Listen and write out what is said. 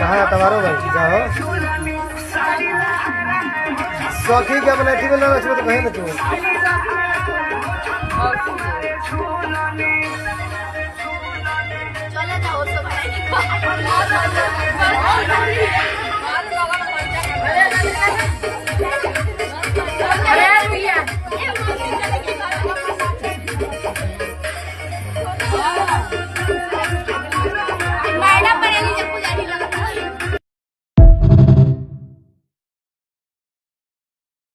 कहाँ तुम्हारो भाई जाओ सखी के अपने ठीक ना रखो तो कहे ना तू चले जाओ सब